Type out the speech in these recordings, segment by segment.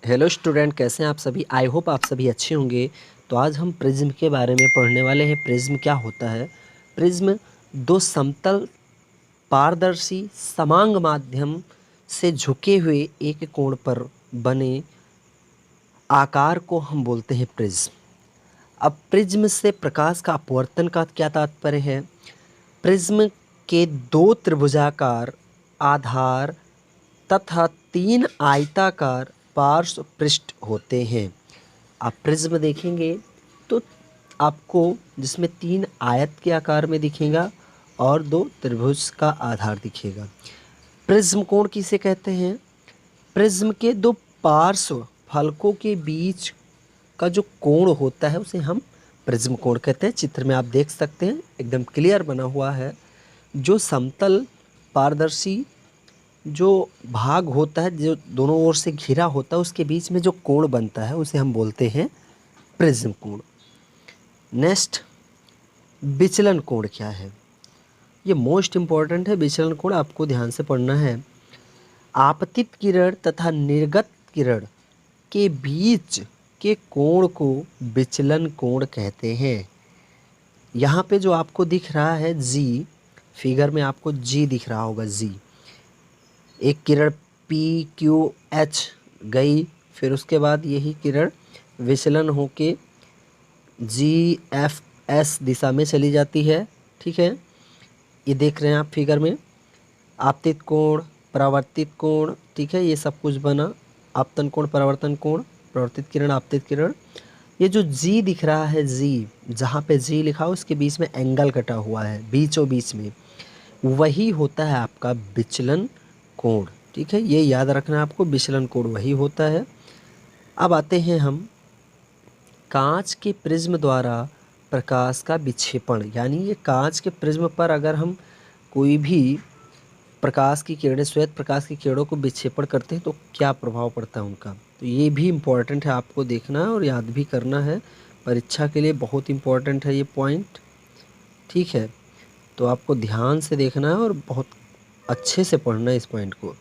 Hello student, कैसे हैं आप सभी। आई होप आप सभी अच्छे होंगे। तो आज हम प्रिज्म के बारे में पढ़ने वाले हैं। प्रिज्म क्या होता है। प्रिज्म दो समतल पारदर्शी समांग माध्यम से झुके हुए एक कोण पर बने आकार को हम बोलते हैं प्रिज्म। अब प्रिज्म से प्रकाश का अपवर्तन का क्या तात्पर्य है। प्रिज्म के दो त्रिभुजाकार आधार तथा तीन आयताकार पार्श्व पृष्ठ होते हैं। आप प्रिज्म देखेंगे तो आपको जिसमें तीन आयत के आकार में दिखेगा और दो त्रिभुज का आधार दिखेगा। प्रिज्म कोण किसे कहते हैं। प्रिज्म के दो पार्श्व फलकों के बीच का जो कोण होता है उसे हम प्रिज्म कोण कहते हैं। चित्र में आप देख सकते हैं, एकदम क्लियर बना हुआ है। जो समतल पारदर्शी जो भाग होता है, जो दोनों ओर से घिरा होता है, उसके बीच में जो कोण बनता है उसे हम बोलते हैं प्रिज्म कोण। नेक्स्ट, विचलन कोण क्या है। ये मोस्ट इम्पॉर्टेंट है। विचलन कोण आपको ध्यान से पढ़ना है। आपतित किरण तथा निर्गत किरण के बीच के कोण को विचलन कोण कहते हैं। यहाँ पे जो आपको दिख रहा है जी, फिगर में आपको जी दिख रहा होगा। जी, एक किरण PQH गई, फिर उसके बाद यही किरण विचलन होके GFS दिशा में चली जाती है। ठीक है, ये देख रहे हैं आप फिगर में। आपतित कोण, परावर्तित कोण, ठीक है, ये सब कुछ बना। आपतन कोण, परावर्तन कोण, परावर्तित किरण, आपतित किरण। ये जो जी दिख रहा है, जी जहाँ पे जी लिखा हो उसके बीच में एंगल कटा हुआ है बीचों बीच में, वही होता है आपका विचलन कोण। ठीक है, ये याद रखना है आपको, विचलन कोण वही होता है। अब आते हैं हम कांच के प्रिज्म द्वारा प्रकाश का विक्षेपण, यानी ये कांच के प्रिज्म पर अगर हम कोई भी प्रकाश की किरणें, श्वेत प्रकाश की किरणों को विक्षेपण करते हैं तो क्या प्रभाव पड़ता है उनका। तो ये भी इम्पोर्टेंट है, आपको देखना है और याद भी करना है। परीक्षा के लिए बहुत इम्पोर्टेंट है ये पॉइंट। ठीक है, तो आपको ध्यान से देखना है और बहुत अच्छे से पढ़ना है इस पॉइंट को।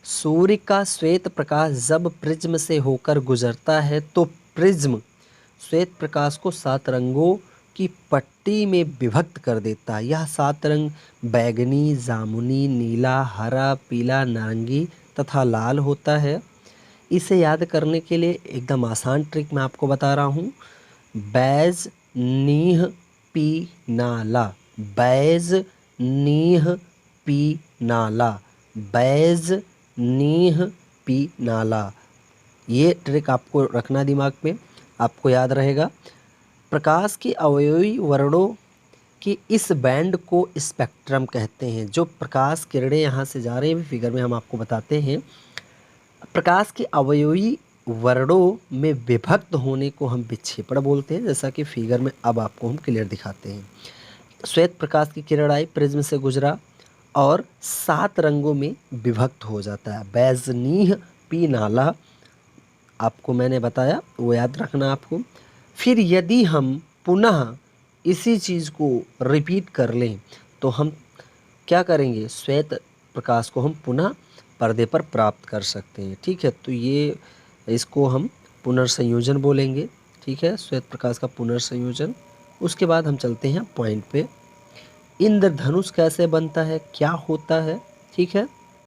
सूर्य का श्वेत प्रकाश जब प्रिज्म से होकर गुजरता है तो प्रिज्म श्वेत प्रकाश को 7 रंगों की पट्टी में विभक्त कर देता है। यह 7 रंग बैगनी, जामुनी, नीला, हरा, पीला, नारंगी तथा लाल होता है। इसे याद करने के लिए एकदम आसान ट्रिक मैं आपको बता रहा हूँ। बैज नीह पी नाला, बैज नीह पी नाला, बैज नीह पी नाला। ये ट्रिक आपको रखना दिमाग में, आपको याद रहेगा। प्रकाश के अवयवी वर्णों के इस बैंड को स्पेक्ट्रम कहते हैं। जो प्रकाश किरणें यहाँ से जा रही हैं फिगर में हम आपको बताते हैं। प्रकाश के अवयवी वर्णों में विभक्त होने को हम विक्षेपण बोलते हैं, जैसा कि फिगर में अब आपको हम क्लियर दिखाते हैं। श्वेत प्रकाश की किरण आई, प्रिज्म से गुजरा और 7 रंगों में विभक्त हो जाता है। बैजनीह पी नाला आपको मैंने बताया, वो याद रखना आपको। फिर यदि हम पुनः इसी चीज़ को रिपीट कर लें तो हम क्या करेंगे, श्वेत प्रकाश को हम पुनः पर्दे पर प्राप्त कर सकते हैं। ठीक है, तो ये इसको हम पुनर्संयोजन बोलेंगे। ठीक है, श्वेत प्रकाश का पुनर्संयोजन। उसके बाद हम चलते हैं पॉइंट पे। इंद्रधनुष कैसे बनता है, क्या होता है। ठीक है,